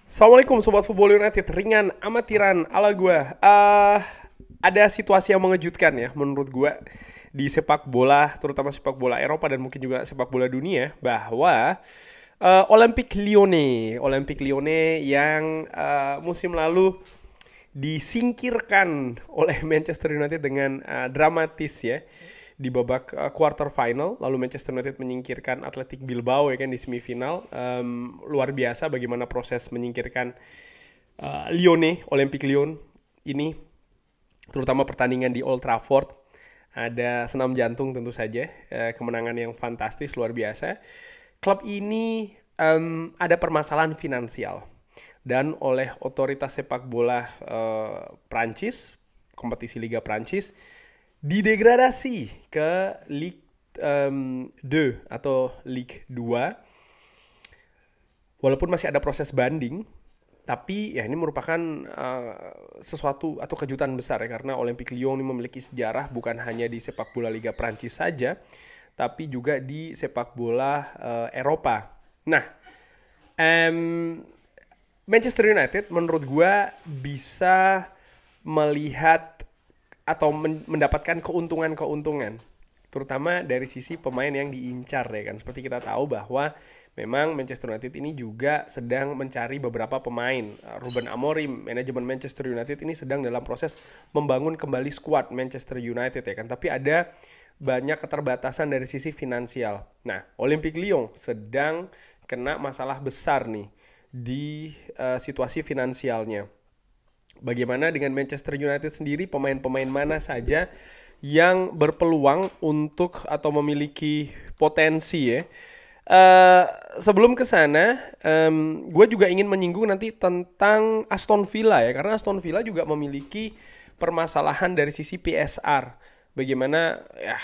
Assalamualaikum Sobat Football United, ringan amatiran ala gue. Ada situasi yang mengejutkan ya menurut gue di sepak bola, terutama sepak bola Eropa dan mungkin juga sepak bola dunia, bahwa Olympique Lyonnais yang musim lalu disingkirkan oleh Manchester United dengan dramatis ya di babak quarter final, lalu Manchester United menyingkirkan Athletic Bilbao ya kan di semifinal. Luar biasa bagaimana proses menyingkirkan Olympique Lyon ini, terutama pertandingan di Old Trafford. Ada senam jantung tentu saja, kemenangan yang fantastis luar biasa. Klub ini ada permasalahan finansial dan oleh otoritas sepak bola Prancis, kompetisi Liga Prancis, didegradasi ke Ligue 2 atau Ligue 2. Walaupun masih ada proses banding, tapi ya ini merupakan sesuatu atau kejutan besar ya, karena Olympique Lyon ini memiliki sejarah bukan hanya di sepak bola Liga Prancis saja, tapi juga di sepak bola Eropa. Nah, Manchester United menurut gue bisa melihat atau mendapatkan keuntungan-keuntungan, terutama dari sisi pemain yang diincar ya kan. Seperti kita tahu bahwa memang Manchester United ini juga sedang mencari beberapa pemain. Ruben Amorim, manajemen Manchester United ini sedang dalam proses membangun kembali skuad Manchester United ya kan. Tapi ada banyak keterbatasan dari sisi finansial. Nah, Olympique Lyon sedang kena masalah besar nih di situasi finansialnya. Bagaimana dengan Manchester United sendiri, pemain-pemain mana saja yang berpeluang untuk atau memiliki potensi ya. Sebelum ke sana, gue juga ingin menyinggung nanti tentang Aston Villa ya, karena Aston Villa juga memiliki permasalahan dari sisi PSR. Bagaimana ya,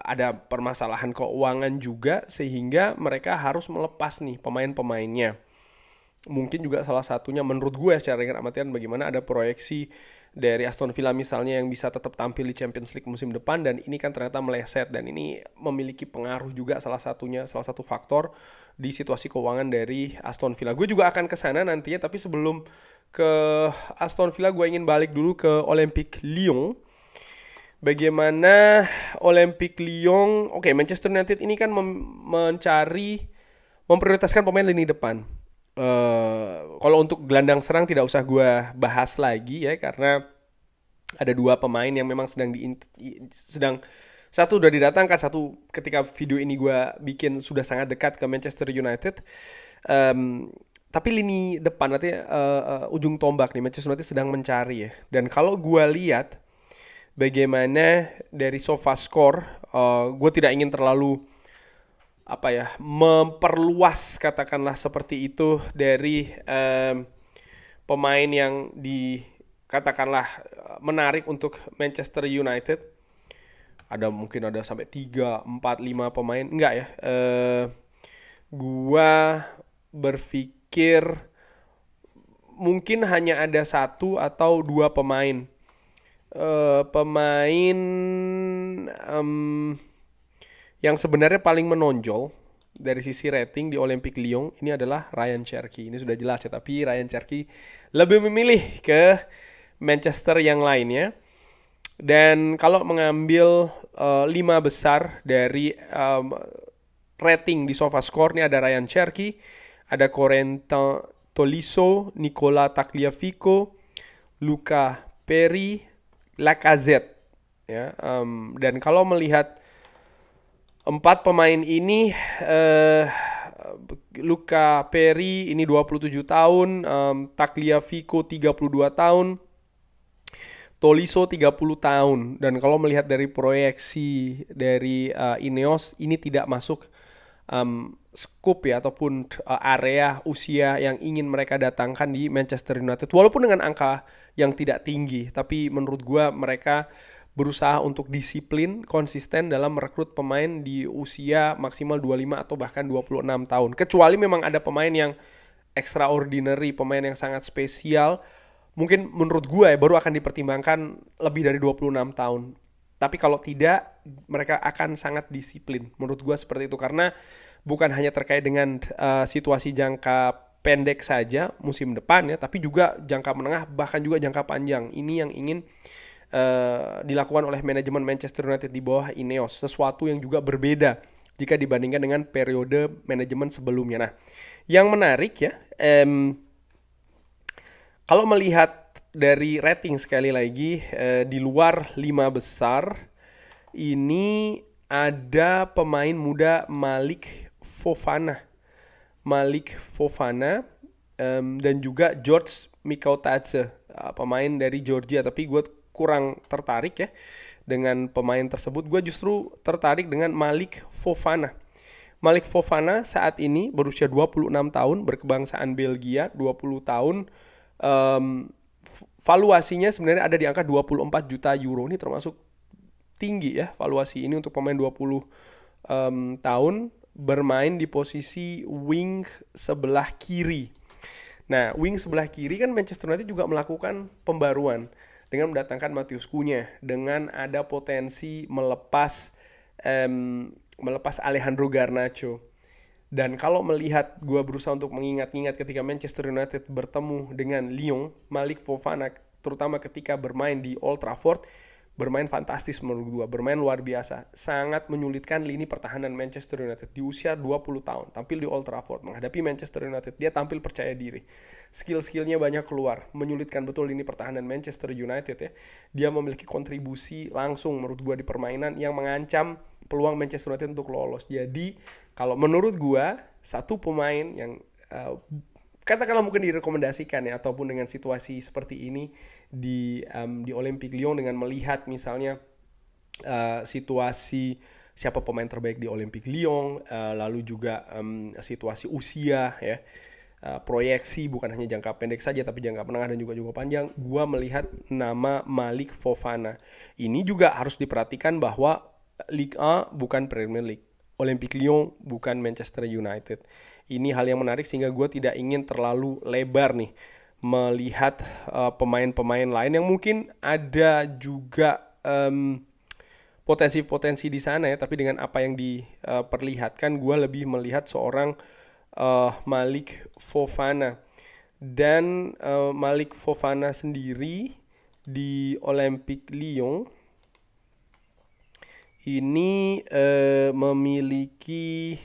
ada permasalahan keuangan juga sehingga mereka harus melepas nih pemain-pemainnya. Mungkin juga salah satunya menurut gue secara ringan amatiran bagaimana ada proyeksi dari Aston Villa misalnya yang bisa tetap tampil di Champions League musim depan, dan ini kan ternyata meleset, dan ini memiliki pengaruh juga salah satu faktor di situasi keuangan dari Aston Villa. Gue juga akan ke sana nantinya, tapi sebelum ke Aston Villa gue ingin balik dulu ke Olympique Lyon. Bagaimana Olympique Lyon, Manchester United ini kan memprioritaskan pemain lini depan. Kalau untuk gelandang serang tidak usah gue bahas lagi ya, karena ada dua pemain yang memang satu udah didatangkan, satu ketika video ini gue bikin sudah sangat dekat ke Manchester United. Tapi lini depan nanti ujung tombak nih Manchester United sedang mencari ya. Dan kalau gue lihat bagaimana dari SofaScore, gue tidak ingin terlalu memperluas katakanlah seperti itu dari pemain yang dikatakanlah menarik untuk Manchester United. Mungkin ada sampai 3, 4, 5 pemain. Enggak ya. Gua berpikir mungkin hanya ada 1 atau 2 pemain. Yang sebenarnya paling menonjol dari sisi rating di Olympique Lyon ini adalah Ryan Cherki. Ini sudah jelas ya, tapi Ryan Cherki lebih memilih ke Manchester yang lainnya. Dan kalau mengambil 5 besar dari rating di SofaScore, ini ada Ryan Cherki, ada Corentin Tolisso, Nicolas Tagliafico, Luca Perry, Lacazette ya. Dan kalau melihat 4 pemain ini, Luca Perry ini 27 tahun, Tagliafico 32 tahun, Tolisso 30 tahun. Dan kalau melihat dari proyeksi dari Ineos, ini tidak masuk scope ya, ataupun area usia yang ingin mereka datangkan di Manchester United. Walaupun dengan angka yang tidak tinggi, tapi menurut gue mereka berusaha untuk disiplin, konsisten dalam merekrut pemain di usia maksimal 25 atau bahkan 26 tahun. Kecuali memang ada pemain yang extraordinary, pemain yang sangat spesial, mungkin menurut gue baru akan dipertimbangkan lebih dari 26 tahun. Tapi kalau tidak, mereka akan sangat disiplin. Menurut gue seperti itu, karena bukan hanya terkait dengan situasi jangka pendek saja musim depan ya, tapi juga jangka menengah bahkan juga jangka panjang. Ini yang ingin dilakukan oleh manajemen Manchester United di bawah Ineos, sesuatu yang juga berbeda jika dibandingkan dengan periode manajemen sebelumnya. Nah, yang menarik ya, kalau melihat dari rating sekali lagi di luar 5 besar ini ada pemain muda Malik Fofana dan juga George Mikautadze, pemain dari Georgia, tapi gue kurang tertarik ya dengan pemain tersebut. Gue justru tertarik dengan Malik Fofana. Malik Fofana saat ini berusia 26 tahun, berkebangsaan Belgia, 20 tahun. Valuasinya sebenarnya ada di angka 24 juta euro. Ini termasuk tinggi ya valuasi ini untuk pemain 20 tahun, bermain di posisi wing sebelah kiri. Nah, wing sebelah kiri kan Manchester United juga melakukan pembaruan dengan mendatangkan Matheus Cunha, dengan ada potensi melepas Alejandro Garnacho. Dan kalau melihat, gue berusaha untuk mengingat-ingat ketika Manchester United bertemu dengan Lyon, Malik Fofana terutama ketika bermain di Old Trafford, bermain fantastis menurut gue, bermain luar biasa, sangat menyulitkan lini pertahanan Manchester United di usia 20 tahun, tampil di Old Trafford menghadapi Manchester United, dia tampil percaya diri, skill-skillnya banyak keluar, menyulitkan betul lini pertahanan Manchester United ya. Dia memiliki kontribusi langsung menurut gue di permainan yang mengancam peluang Manchester United untuk lolos. Jadi kalau menurut gue satu pemain yang katakanlah mungkin direkomendasikan ya, ataupun dengan situasi seperti ini di Olympique Lyon, dengan melihat misalnya situasi siapa pemain terbaik di Olympique Lyon, lalu juga situasi usia ya, proyeksi bukan hanya jangka pendek saja tapi jangka menengah dan juga jangka panjang, gua melihat nama Malik Fofana. Ini juga harus diperhatikan bahwa Ligue 1 bukan Premier League, Olympique Lyon bukan Manchester United. Ini hal yang menarik sehingga gue tidak ingin terlalu lebar nih melihat pemain-pemain lain yang mungkin ada juga potensi-potensi di sana ya, tapi dengan apa yang diperlihatkan gue lebih melihat seorang Malik Fofana. Dan Malik Fofana sendiri di Olympique Lyon ini memiliki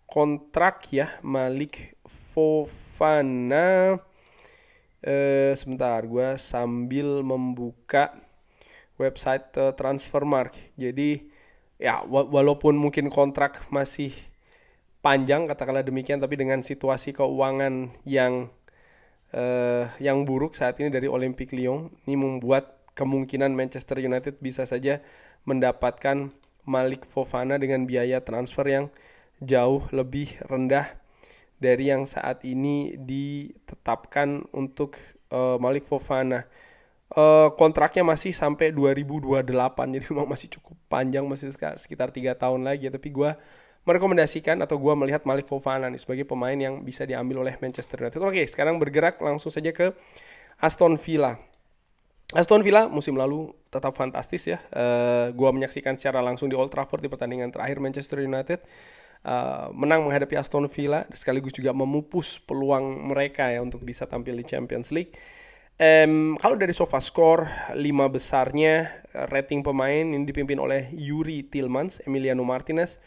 kontrak ya. Malik Fofana sebentar gue sambil membuka website Transfermarkt. Jadi ya walaupun mungkin kontrak masih panjang katakanlah demikian, tapi dengan situasi keuangan yang buruk saat ini dari Olympique Lyon, ini membuat kemungkinan Manchester United bisa saja mendapatkan Malik Fofana dengan biaya transfer yang jauh lebih rendah dari yang saat ini ditetapkan untuk Malik Fofana. Kontraknya masih sampai 2028, jadi memang masih cukup panjang, masih sekitar 3 tahun lagi. Tapi gue merekomendasikan atau gue melihat Malik Fofana nih sebagai pemain yang bisa diambil oleh Manchester United. Oke, sekarang bergerak langsung saja ke Aston Villa. Aston Villa musim lalu tetap fantastis ya. Gue menyaksikan secara langsung di Old Trafford di pertandingan terakhir Manchester United. Menang menghadapi Aston Villa, sekaligus juga memupus peluang mereka ya untuk bisa tampil di Champions League. Kalau dari SofaScore 5 besarnya rating pemain ini dipimpin oleh Youri Tielemans, Emiliano Martinez,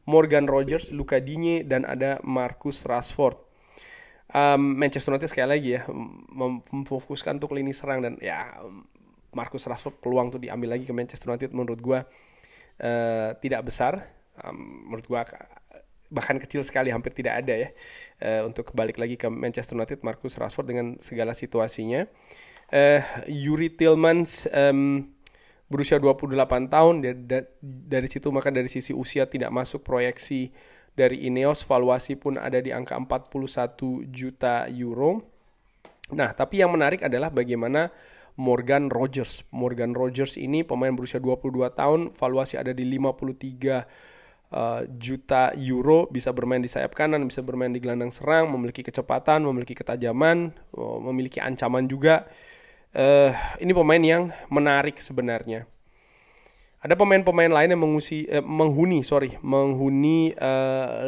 Morgan Rogers, Luca Digne, dan ada Marcus Rashford. Manchester United sekali lagi ya memfokuskan untuk lini serang, dan ya Marcus Rashford peluang tuh diambil lagi ke Manchester United menurut gue tidak besar. Menurut gue bahkan kecil sekali, hampir tidak ada ya untuk balik lagi ke Manchester United Marcus Rashford dengan segala situasinya. Youri Tielemans berusia 28 tahun, dari situ maka dari sisi usia tidak masuk proyeksi dari Ineos, valuasi pun ada di angka 41 juta euro. Nah, tapi yang menarik adalah bagaimana Morgan Rogers. Morgan Rogers ini pemain berusia 22 tahun, valuasi ada di 53 juta euro, bisa bermain di sayap kanan, bisa bermain di gelandang serang, memiliki kecepatan, memiliki ketajaman, memiliki ancaman juga. Ini pemain yang menarik sebenarnya. Ada pemain-pemain lain yang menghuni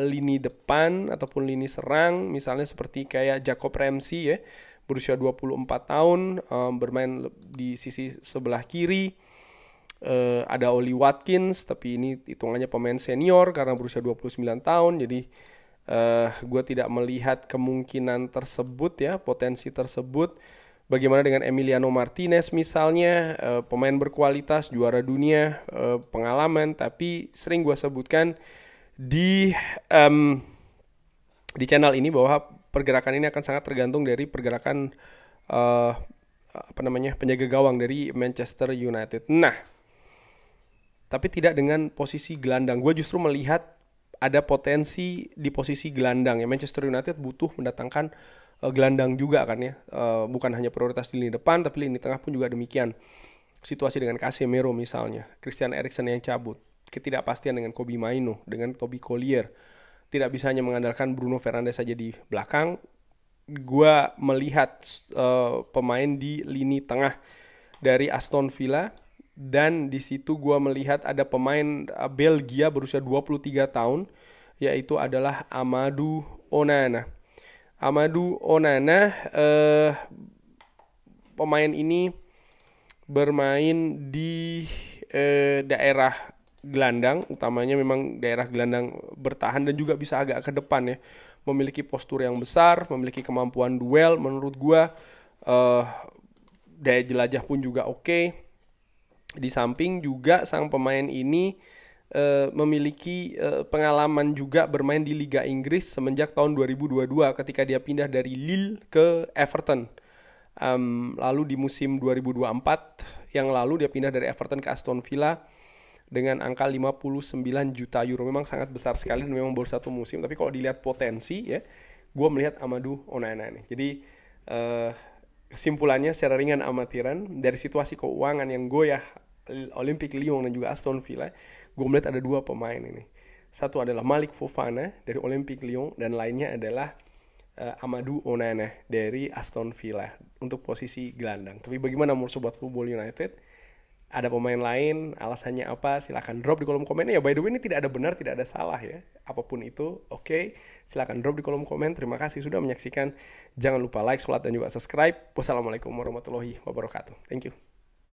lini depan ataupun lini serang, misalnya seperti kayak Jacob Ramsey ya, berusia 24 tahun, bermain di sisi sebelah kiri. Ada Oli Watkins, tapi ini hitungannya pemain senior karena berusia 29 tahun, jadi gue tidak melihat kemungkinan tersebut ya, potensi tersebut. Bagaimana dengan Emiliano Martinez misalnya, pemain berkualitas, juara dunia, pengalaman, tapi sering gue sebutkan di channel ini bahwa pergerakan ini akan sangat tergantung dari pergerakan penjaga gawang dari Manchester United. Nah, tapi tidak dengan posisi gelandang. Gue justru melihat ada potensi di posisi gelandang ya. Manchester United butuh mendatangkan gelandang juga kan ya, bukan hanya prioritas di lini depan, tapi lini tengah pun juga demikian. Situasi dengan Casemiro misalnya, Christian Eriksen yang cabut, ketidakpastian dengan Kobbie Mainoo, dengan Toby Collier, tidak bisa hanya mengandalkan Bruno Fernandes saja di belakang. Gua melihat pemain di lini tengah dari Aston Villa, dan di situ gua melihat ada pemain Belgia berusia 23 tahun, yaitu adalah Amadou Onana. Pemain ini bermain di daerah gelandang, utamanya memang daerah gelandang bertahan dan juga bisa agak ke depan ya. Memiliki postur yang besar, memiliki kemampuan duel, menurut gua daya jelajah pun juga oke. Di samping juga sang pemain ini memiliki pengalaman juga bermain di Liga Inggris semenjak tahun 2022 ketika dia pindah dari Lille ke Everton. Lalu di musim 2024 yang lalu dia pindah dari Everton ke Aston Villa dengan angka 59 juta euro. Memang sangat besar sekali dan memang baru satu musim, tapi kalau dilihat potensi ya, gue melihat Amadou Onana nih. Jadi kesimpulannya secara ringan amatiran, dari situasi keuangan yang goyah Olympique Lyon dan juga Aston Villa, gue melihat ada dua pemain ini. Satu adalah Malik Fofana dari Olympique Lyon, dan lainnya adalah Amadou Onana dari Aston Villa untuk posisi gelandang. Tapi bagaimana menurut Sobat Football United? Ada pemain lain, alasannya apa? Silahkan drop di kolom komen. Ya by the way, ini tidak ada benar, tidak ada salah ya. Apapun itu, oke. Silahkan drop di kolom komen. Terima kasih sudah menyaksikan. Jangan lupa like, share, dan juga subscribe. Wassalamualaikum warahmatullahi wabarakatuh. Thank you.